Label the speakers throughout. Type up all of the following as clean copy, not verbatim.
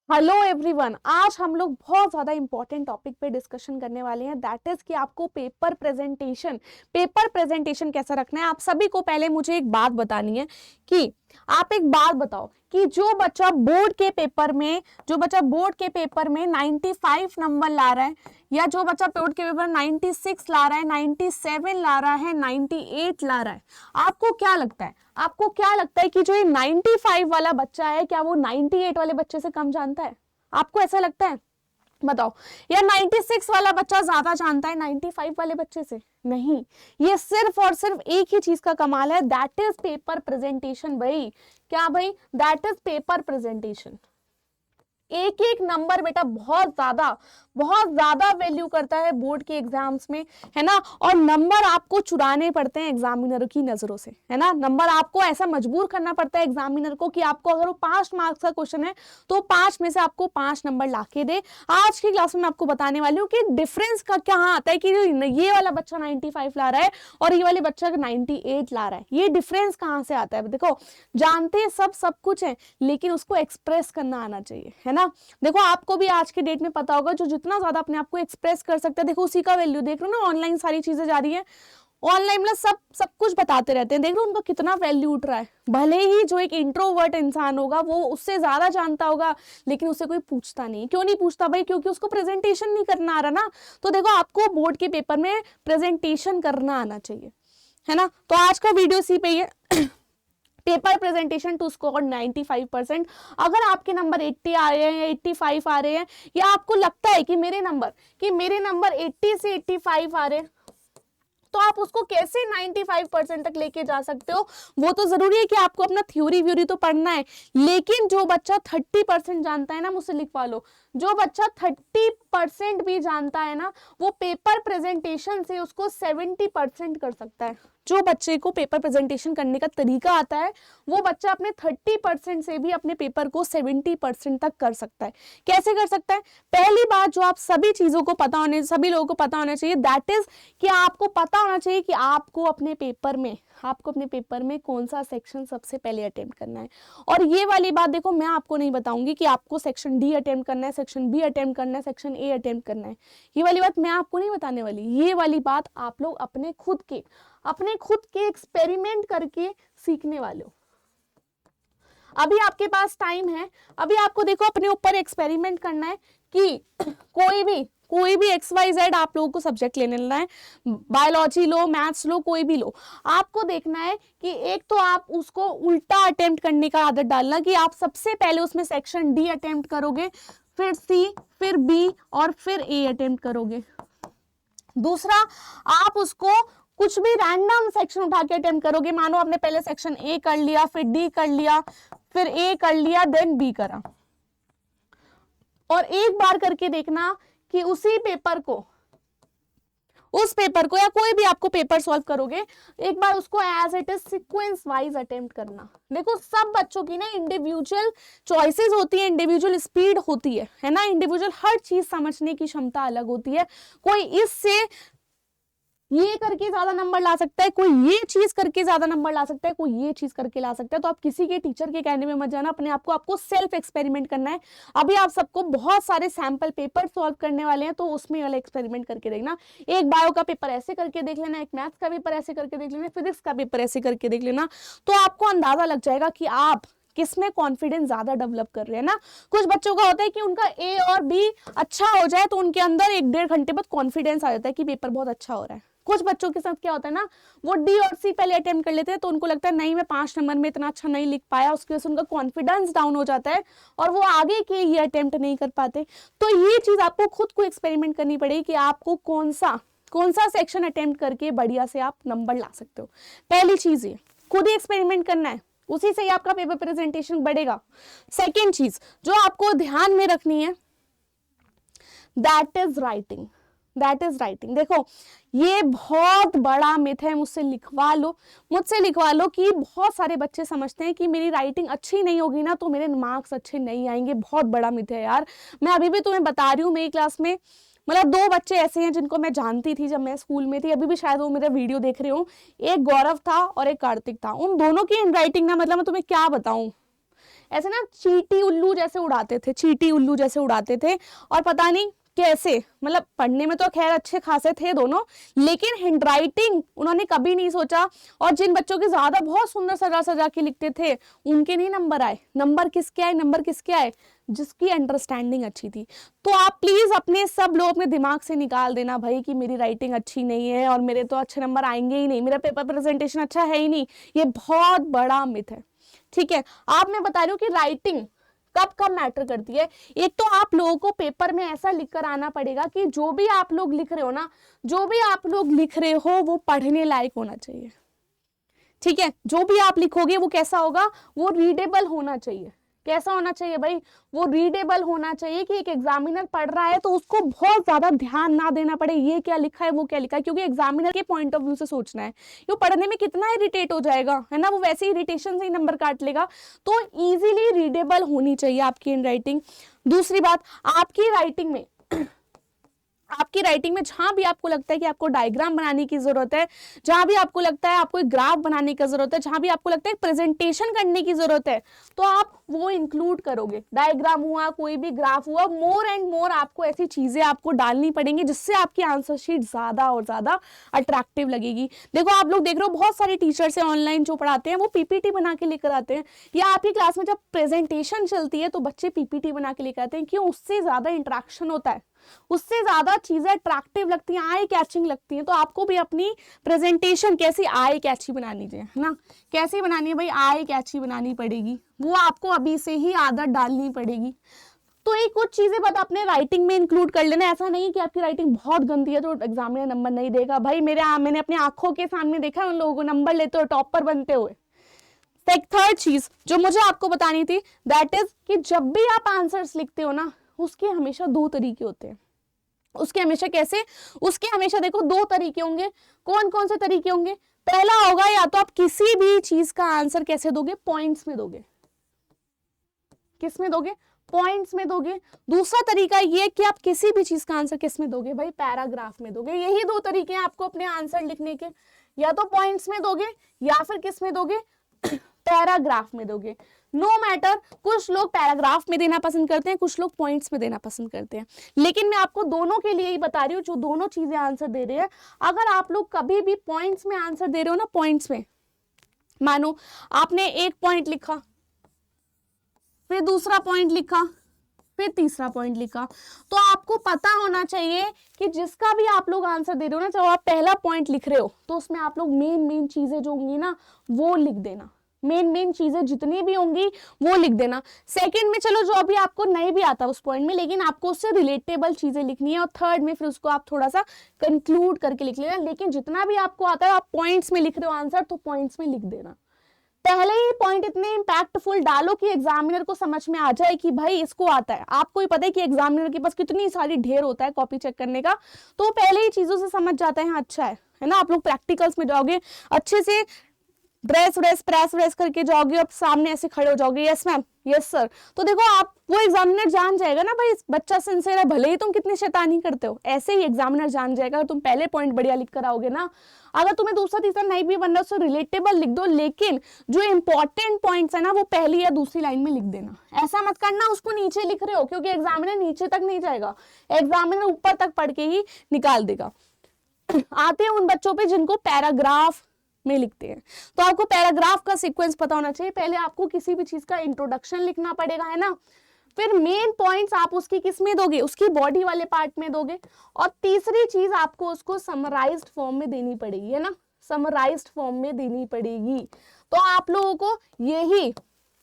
Speaker 1: Hello everyone, आज हम लोग बहुत ज़्यादा इंपॉर्टेंट टॉपिक पे डिस्कशन करने वाले हैं। दैट इज कि आपको पेपर प्रेजेंटेशन कैसा रखना है। आप सभी को पहले मुझे एक बात बतानी है कि आप एक बात बताओ कि जो बच्चा बोर्ड के पेपर में 95 नंबर ला रहा है, या जो बच्चा बोर्ड के पेपर 96 ला रहा है, 97 ला रहा है, 98 ला रहा है, आपको क्या लगता है? आपको क्या लगता है कि जो ये 95 वाला बच्चा है, क्या वो 98 वाले बच्चे से कम जानता है? आपको ऐसा लगता है? बताओ। या 96 वाला बच्चा ज्यादा जानता है 95 वाले बच्चे से? नहीं। ये सिर्फ और सिर्फ एक ही चीज का कमाल है, दैट इज पेपर प्रेजेंटेशन भाई। क्या भाई? That is paper presentation. एक एक नंबर बेटा बहुत ज्यादा वैल्यू करता है बोर्ड के एग्जाम्स में, है ना। और नंबर आपको चुराने पड़ते हैं एग्जामिनर की नजरों से, है ना। नंबर आपको ऐसा मजबूर करना पड़ता है एग्जामिनर को कि आपको अगर वो 5 मार्क्स का क्वेश्चन है तो 5 में से आपको 5 नंबर लाके दे। आज की क्लास में मैं आपको बताने वाली हूँ कि डिफरेंस का क्या आता है कि ये वाला बच्चा 95 ला रहा है और ये वाले बच्चा 98 ला रहा है, ये डिफरेंस कहाँ से आता है। देखो, जानते सब कुछ है, लेकिन उसको एक्सप्रेस करना आना चाहिए, है ना। देखो, आपको भी आज के डेट में पता होगा, जो जितना ज्यादा अपने आप को एक्सप्रेस कर सकते हैं, देखो उसी का वैल्यू देख रहे हो ना। ऑनलाइन सारी चीजें जा रही है, ऑनलाइन में सब कुछ बताते रहते हैं, देख रहे हो उनका कितना वैल्यू उठ रहा है। भले ही जो एक इंट्रोवर्ट इंसान होगा वो उससे ज्यादा जानता होगा, लेकिन उससे कोई पूछता नहीं। क्यों नहीं पूछता भाई? क्योंकि उसको प्रेजेंटेशन नहीं करना आ रहा ना। तो देखो, आपको बोर्ड के पेपर में प्रेजेंटेशन करना आना चाहिए, है ना। तो आज का वीडियो इसी पे ही है। Paper presentation to score 95%। अगर आपके नंबर 80 आ रहे हैं या 85 आ रहे हैं, या आपको लगता है कि मेरे नंबर 80 से 85 आ रहे हैं, तो आप उसको कैसे 95% तक लेके जा सकते हो? वो तो जरूरी है कि आपको अपना थ्योरी तो पढ़ना है, लेकिन जो बच्चा 30% जानता है ना, मुझसे लिखवा लो, जो बच्चा 30% भी जानता है ना, वो पेपर प्रेजेंटेशन से उसको 70% कर सकता है। जो बच्चे को पेपर प्रेजेंटेशन करने का तरीका आता है, वो बच्चा अपने 30% से भी अपने पेपर को 70% तक कर सकता है। कैसे कर सकता है? पहली बात जो आप सभी लोगों को पता होना चाहिए, दैट इज कि आपको पता होना चाहिए कि आपको अपने पेपर में कौन सा सेक्शन सबसे पहले अटेम्प्ट करना है। और ये वाली बात देखो, मैं आपको नहीं बताऊंगी कि आपको सेक्शन डी अटेम्प्ट करना है, सेक्शन बी अटेम्प्ट करना है, सेक्शन ए अटेम्प्ट करना है। ये वाली बात मैं आपको नहीं बताने वाली। ये वाली बात आप लोग अपने खुद के एक्सपेरिमेंट करके सीखने वाले हो। अभी आपके पास टाइम है, अभी आपको देखो अपने ऊपर एक्सपेरिमेंट करना है कि कोई भी XYZ आप लोगों को सब्जेक्ट लेना है, बायोलॉजी लो, मैथ्स लो, कोई भी लो। आपको देखना है कि एक तो आप उसको उल्टा अटेम्प्ट करने का आदत डालना, कि आप सबसे पहले उसमें सेक्शन डी अटेम्प्ट करोगे, फिर सी, फिर बी और फिर ए अटेम्प्ट करोगे। दूसरा, आप उसको कुछ भी रैंडम सेक्शन उठा के अटेम्प्ट करोगे। मानो आपने पहले सेक्शन ए कर लिया, फिर डी कर लिया, फिर ए कर लिया, देन बी करा। और एक बार करके देखना कि उस पेपर को या कोई भी आपको पेपर सॉल्व करोगे, एक बार उसको as it is sequence wise attempt करना। देखो, सब बच्चों की ना इंडिविजुअल चॉइसेस होती है, इंडिविजुअल स्पीड होती है ना। इंडिविजुअल हर चीज समझने की क्षमता अलग होती है। कोई इससे ये करके ज्यादा नंबर ला सकता है, कोई ये चीज करके ज्यादा नंबर ला सकता है, कोई ये चीज करके ला सकता है। तो आप किसी के टीचर के कहने में मत जाना, अपने आप को आपको सेल्फ एक्सपेरिमेंट करना है। अभी आप सबको बहुत सारे सैंपल पेपर सॉल्व करने वाले हैं, तो उसमें वाला एक्सपेरिमेंट करके देखना। एक बायो का पेपर ऐसे करके देख लेना, एक मैथ्स का पेपर ऐसे करके देख लेना, फिजिक्स का पेपर ऐसे करके देख लेना, तो आपको अंदाजा लग जाएगा कि आप किसमें कॉन्फिडेंस ज्यादा डेवलप कर रहे हैं ना। कुछ बच्चों का होता है कि उनका ए और बी अच्छा हो जाए तो उनके अंदर 1-1.5 घंटे बाद कॉन्फिडेंस आ जाता है कि पेपर बहुत अच्छा हो रहा है। कुछ बच्चों के साथ क्या होता है ना, वो डी और सी पहले अटेम्प्ट कर लेते हैं, तो उनको लगता है नहीं, मैं 5 नंबर में इतना अच्छा नहीं लिख पाया, उसकी वजह से उनका कॉन्फिडेंस डाउन हो जाता है और वो आगे के ये अटेम्प्ट नहीं कर पाते। तो ये चीज आपको खुद को एक्सपेरिमेंट करनी पड़ेगी कि आपको कौन सा सेक्शन अटेम्प्ट करके बढ़िया से आप नंबर ला सकते हो। पहली चीज ये खुद ही एक्सपेरिमेंट करना है, उसी से ही आपका पेपर प्रेजेंटेशन बढ़ेगा। सेकेंड चीज जो आपको ध्यान में रखनी है, दैट इज राइटिंग। देखो, ये बहुत बड़ा मिथ है, मुझसे लिखवा लो कि बहुत सारे बच्चे समझते हैं कि मेरी राइटिंग अच्छी नहीं होगी ना तो मेरे मार्क्स अच्छे नहीं आएंगे। बहुत बड़ा मिथ है यार। मैं अभी भी तुम्हें बता रही हूँ, मेरी क्लास में मतलब 2 बच्चे ऐसे हैं जिनको मैं जानती थी जब मैं स्कूल में थी, अभी भी शायद वो मेरा वीडियो देख रहे हो। एक गौरव था और एक कार्तिक था। उन दोनों की हैंडराइटिंग ना, मतलब मैं तुम्हें क्या बताऊं, ऐसे ना चींटी उल्लू जैसे उड़ाते थे, चींटी उल्लू जैसे उड़ाते थे, और पता नहीं कैसे, मतलब पढ़ने में तो खैर अच्छे खासे थे दोनों, लेकिन हैंडराइटिंग उन्होंने कभी नहीं सोचा। और जिन बच्चों के ज्यादा बहुत सुंदर सजा सजा के लिखते थे उनके नहीं नंबर आए। नंबर किसके आए? नंबर किसके आए? जिसकी अंडरस्टैंडिंग अच्छी थी। तो आप प्लीज अपने सब लोग अपने दिमाग से निकाल देना भाई कि मेरी राइटिंग अच्छी नहीं है और मेरे तो अच्छे नंबर आएंगे ही नहीं, मेरा पेपर प्रेजेंटेशन अच्छा है ही नहीं। ये बहुत बड़ा मिथ है, ठीक है। आप मैं बता रही हूँ कि राइटिंग कब कब मैटर करती है। एक तो आप लोगों को पेपर में ऐसा लिख कर आना पड़ेगा कि जो भी आप लोग लिख रहे हो ना, जो भी आप लोग लिख रहे हो वो पढ़ने लायक होना चाहिए, ठीक है। जो भी आप लिखोगे वो कैसा होगा? वो रीडेबल होना चाहिए। कैसा होना चाहिए भाई? वो रीडेबल होना चाहिए कि एक एग्जामिनर पढ़ रहा है तो उसको बहुत ज्यादा ध्यान ना देना पड़े, ये क्या लिखा है वो क्या लिखा है, क्योंकि एग्जामिनर के पॉइंट ऑफ व्यू से सोचना है। वो पढ़ने में कितना इरिटेट हो जाएगा, है ना, वो वैसे ही इरिटेशन से ही नंबर काट लेगा। तो इजीली रीडेबल होनी चाहिए आपकी हैंड राइटिंग। दूसरी बात, आपकी राइटिंग में आपकी राइटिंग में जहां भी आपको लगता है कि आपको डायग्राम बनाने की जरूरत है, जहां भी आपको लगता है आपको एक ग्राफ बनाने की जरूरत है, जहां भी आपको लगता है प्रेजेंटेशन करने की जरूरत है, तो आप वो इंक्लूड करोगे। डायग्राम हुआ, कोई भी ग्राफ हुआ, मोर एंड मोर आपको ऐसी चीजें आपको डालनी पड़ेंगी जिससे आपकी आंसर शीट ज्यादा और ज्यादा अट्रैक्टिव लगेगी। देखो आप लोग देख रहे हो बहुत सारे टीचर्स हैं ऑनलाइन जो पढ़ाते हैं वो पीपीटी बना के लेकर आते हैं, या आपकी क्लास में जब प्रेजेंटेशन चलती है तो बच्चे पीपीटी बना के लेकर आते हैं। क्यों? उससे ज्यादा इंटरेक्शन होता है, उससे ज्यादा चीजें अट्रैक्टिव लगती हैं, आई कैचिंग लगती हैं। तो आपको भी अपनी प्रेजेंटेशन कैसी आई कैची बनानी चाहिए, है ना। कैसी बनानी है भाई? आई कैची बनानी पड़ेगी, वो आपको अभी से ही आदत डालनी पड़ेगी। तो ये कुछ चीजें बस अपने राइटिंग में इंक्लूड कर लेना। ऐसा नहीं कि आपकी राइटिंग बहुत गंदी है तो एग्जामिनर नंबर नहीं देगा। भाई मैंने अपनी आंखों के सामने देखा है उन लोगों को नंबर लेते हुए, टॉपर बनते हुए। थर्ड चीज जो मुझे आपको बतानी थी, दैट इज कि जब भी आप आंसर्स लिखते हो ना, उसके हमेशा दो तरीके होते हैं। उसके हमेशा कैसे? उसके हमेशा देखो दो तरीके होंगे। कौन कौन से तरीके होंगे? पहला होगा या तो आप किसी भी चीज का आंसर कैसे दोगे? पॉइंट्स में दोगे। किस में दोगे? पॉइंट्स में दोगे। दूसरा तरीका ये कि आप किसी भी चीज का आंसर किस में दोगे भाई? पैराग्राफ में दोगे। यही दो तरीके हैं आपको अपने आंसर लिखने के, या तो पॉइंट्स में दोगे या फिर किस में दोगे? पैराग्राफ में दोगे। नो मैटर, कुछ लोग पैराग्राफ में देना पसंद करते हैं, कुछ लोग पॉइंट्स में देना पसंद करते हैं, लेकिन मैं आपको दोनों के लिए ही बता रही हूँ जो दोनों चीजें आंसर दे रहे हैं। अगर आप लोग कभी भी पॉइंट्स में आंसर दे रहे हो ना, पॉइंट्स में, मानो आपने एक पॉइंट लिखा, फिर दूसरा पॉइंट लिखा, फिर तीसरा पॉइंट लिखा, तो आपको पता होना चाहिए कि जिसका भी आप लोग आंसर दे रहे हो ना, जब आप पहला पॉइंट लिख रहे हो तो उसमें आप लोग मेन चीजें जो होंगी ना वो लिख देना। मेन चीजें जितनी भी होंगी वो लिख देना। सेकंड में चलो जो अभी आपको नहीं भी आता उस पॉइंट में, लेकिन आपको उससे रिलेटेबल चीजें लिखनी है। और थर्ड में फिर उसको आप थोड़ा सा कंक्लूड करके लिख लेना। लेकिन जितना भी आपको आता है आप पॉइंट्स में लिख रहे हो आंसर, तो पॉइंट्स में लिख देना। पहले ही पॉइंट इतने इंपैक्टफुल डालो कि एग्जामिनर को समझ में आ जाए कि भाई इसको आता है। आपको ही पता है कि एग्जामिनर के पास कितनी सारी ढेर होता है कॉपी चेक करने का, तो पहले ही चीजों से समझ जाता है अच्छा है ना। आप लोग प्रैक्टिकल्स में जाओगे अच्छे से प्रेस करके जाओगे और सामने ऐसे खड़े हो जाओगे, यस मैम, यस सर, तो देखो आप वो एग्जामिनर जान जाएगा ना भाई बच्चा सिंसियर है, भले ही तुम कितनी शैतानी करते हो, ऐसे ही एग्जामिनर जान जाएगा। अगर तुम पहले पॉइंट बढ़िया लिख कर आओगे ना, अगर तुम्हें दूसरा तीसरा नहीं भी बनना उससे रिलेटेबल लिख दो, लेकिन जो इंपॉर्टेंट पॉइंट्स है ना वो पहली या दूसरी लाइन में लिख देना। ऐसा मत करना उसको नीचे लिख रहे हो, क्योंकि एग्जामिनर नीचे तक नहीं जाएगा, एग्जामिनर ऊपर तक पढ़ के ही निकाल देगा। आते हैं उन बच्चों पे जिनको पैराग्राफ में लिखते हैं, तो आपको पैराग्राफ का सीक्वेंस पता होना चाहिए। पहले आपको किसी भी चीज का इंट्रोडक्शन लिखना पड़ेगा, है ना, फिर मेन पॉइंट्स आप उसकी किस में दोगे? उसकी बॉडी वाले पार्ट में दोगे, और तीसरी चीज आपको उसको समराइज्ड फॉर्म में देनी पड़ेगी, है ना, समराइज्ड फॉर्म में देनी पड़ेगी। तो आप लोगों को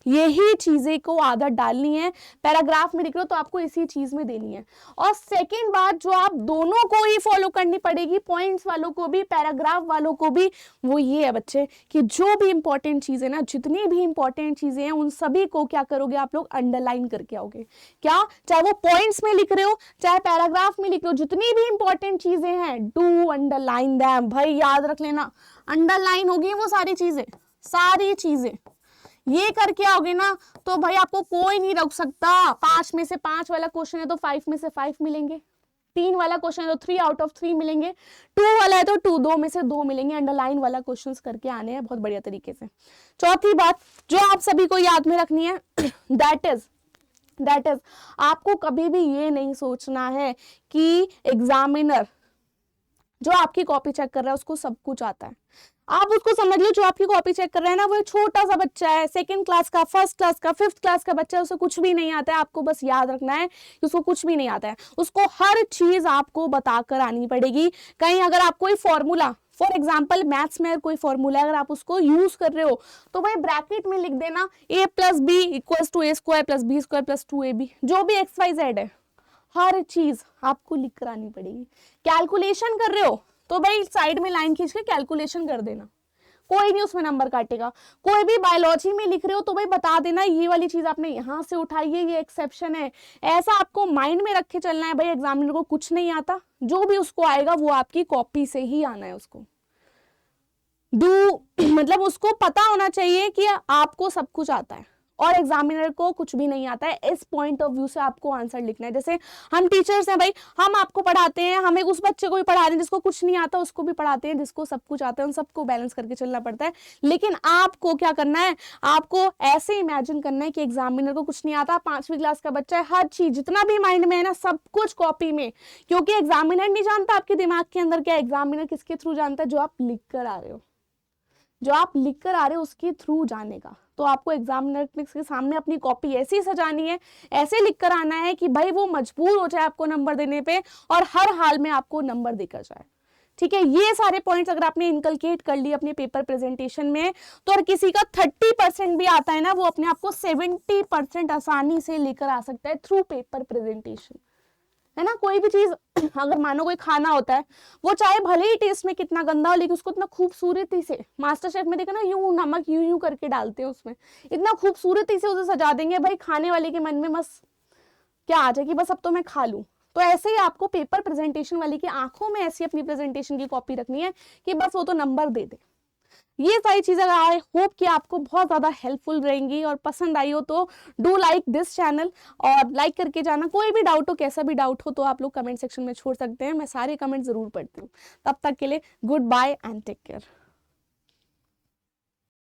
Speaker 1: यही चीजें को आदत डालनी है। पैराग्राफ में लिख रहे हो तो आपको इसी चीज में देनी है। और सेकंड बात जो आप दोनों को ही फॉलो करनी पड़ेगी, पॉइंट्स वालों को भी पैराग्राफ वालों को भी, वो ये है बच्चे कि जो भी इंपॉर्टेंट चीजें ना, जितनी भी इंपॉर्टेंट चीजें हैं उन सभी को क्या करोगे आप लोग? अंडरलाइन करके आओगे। क्या? चाहे वो पॉइंट्स में लिख रहे हो चाहे पैराग्राफ में लिख रहे हो, जितनी भी इंपॉर्टेंट चीजें हैं डू अंडरलाइन दैम। भाई याद रख लेना, अंडरलाइन होगी वो सारी चीजें ये करके आओगे ना, तो भाई आपको कोई नहीं रोक सकता। 5 में से 5 वाला क्वेश्चन है तो 5 में से 5 मिलेंगे। 3 वाला क्वेश्चन है तो 3 आउट ऑफ 3 मिलेंगे, 2 वाला है तो 2 में से 2 मिलेंगे। अंडरलाइन वाला क्वेश्चंस करके आने हैं बहुत बढ़िया तरीके से। चौथी बात जो आप सभी को याद में रखनी है दैट इज आपको कभी भी ये नहीं सोचना है कि एग्जामिनर जो आपकी कॉपी चेक कर रहा है उसको सब कुछ आता है। आप उसको समझ लो, जो आपकी कॉपी चेक कर रहा है ना वो एक छोटा सा बच्चा है, 2nd क्लास का, 1st क्लास का, 5th क्लास का बच्चा है, उसे कुछ भी नहीं आता है। आपको बस याद रखना है कि उसको कुछ भी नहीं आता है, उसको हर चीज आपको बताकर आनी पड़ेगी। कहीं अगर आप कोई फॉर्मूला, फॉर एग्जाम्पल मैथ्स में कोई फॉर्मूला अगर आप उसको यूज कर रहे हो तो भाई ब्रैकेट में लिख देना a + b = a² + b² + 2ab, जो भी XYZ है हर चीज आपको लिख कर आनी पड़ेगी। कैलकुलेशन कर रहे हो तो भाई साइड में लाइन खींच के कैलकुलेशन कर देना, कोई नहीं उसमें नंबर काटेगा। कोई भी बायोलॉजी में लिख रहे हो तो भाई बता देना ये वाली चीज आपने यहाँ से उठाई है, ये एक्सेप्शन है। ऐसा आपको माइंड में रख के चलना है। भाई एग्जामिनर को कुछ नहीं आता, जो भी उसको आएगा वो आपकी कॉपी से ही आना है। उसको मतलब उसको पता होना चाहिए कि आपको सब कुछ आता है और एग्जामिनर को कुछ भी नहीं आता है। इस पॉइंट ऑफ व्यू से आपको आंसर लिखना है। जैसे हम टीचर्स हैं भाई, हम आपको पढ़ाते हैं, हमें उस बच्चे को भी पढ़ा दें जिसको कुछ नहीं आता, उसको भी पढ़ाते हैं जिसको सब कुछ आता है, उन सबको बैलेंस करके चलना पड़ता है। लेकिन आपको क्या करना है, आपको ऐसे इमेजिन करना है कि एग्जामिनर को कुछ नहीं आता, 5वीं क्लास का बच्चा है, हर चीज जितना भी माइंड में है ना सब कुछ कॉपी में, क्योंकि एग्जामिनर नहीं जानता आपके दिमाग के अंदर क्या। एग्जामिनर किसके थ्रू जानता है, जो आप लिख कर आ रहे हो, जो आप लिख कर आ रहे हो उसके थ्रू जानेगा। तो आपको एग्जामिनर के सामने अपनी कॉपी ऐसी सजानी है, ऐसे लिख कर आना है कि भाई वो मजबूर हो जाए आपको नंबर देने पे और हर हाल में आपको नंबर देकर जाए। ठीक है, ये सारे पॉइंट्स अगर आपने इनकलकेट कर लिए अपने पेपर प्रेजेंटेशन में तो अगर किसी का 30% भी आता है ना वो अपने आप को 70% आसानी से लेकर आ सकता है थ्रू पेपर प्रेजेंटेशन, है ना। कोई भी चीज अगर मानो कोई खाना होता है, वो चाहे भले ही टेस्ट में कितना गंदा हो लेकिन उसको इतना खूबसूरती से, मास्टर शेफ में देखा ना यूं नमक यूं करके डालते हैं उसमें, इतना खूबसूरती से उसे सजा देंगे भाई खाने वाले के मन में बस क्या आ जाए कि बस अब तो मैं खा लूं। तो ऐसे ही आपको पेपर प्रेजेंटेशन वाले की आंखों में ऐसी अपनी प्रेजेंटेशन की कॉपी रखनी है कि बस वो तो नंबर दे दे। ये सारी चीजें आई होप कि आपको बहुत ज्यादा हेल्पफुल रहेंगी और पसंद आई हो तो डू लाइक दिस चैनल और लाइक करके जाना। कोई भी डाउट हो, कैसा भी डाउट हो तो आप लोग कमेंट सेक्शन में छोड़ सकते हैं, मैं सारे कमेंट जरूर पढ़ती हूँ। तब तक के लिए goodbye and take care.